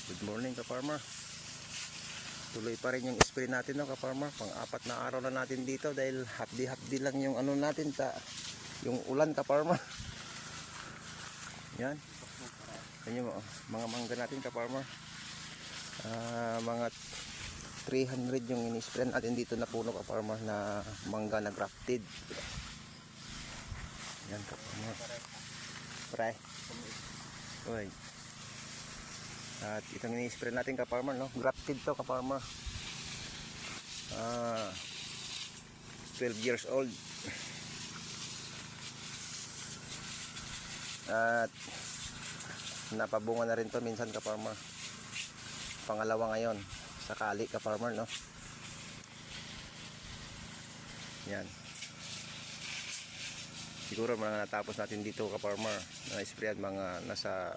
Good morning ka-farmer. Tuloy pa rin yung spray natin no ka-farmer. Pang-apat na araw na natin dito dahil hapdi-hapdi lang yung ano natin yung ulan ka-farmer. Yan. Yan yung mga mangga natin ka-farmer. Mga 300 yung in-spray natin dito na puno ka-farmer na mangga na grafted. Yan ka-farmer. Pre. Uy. At itong ini-spray natin ka-farmer no, grafted to ka-farmer. 12 years old. At napabunga na rin to minsan ka-farmer. Pangalawa ngayon sakali ka-farmer no. Yan. Siguro mga natapos natin dito ka-farmer na sprayan mga nasa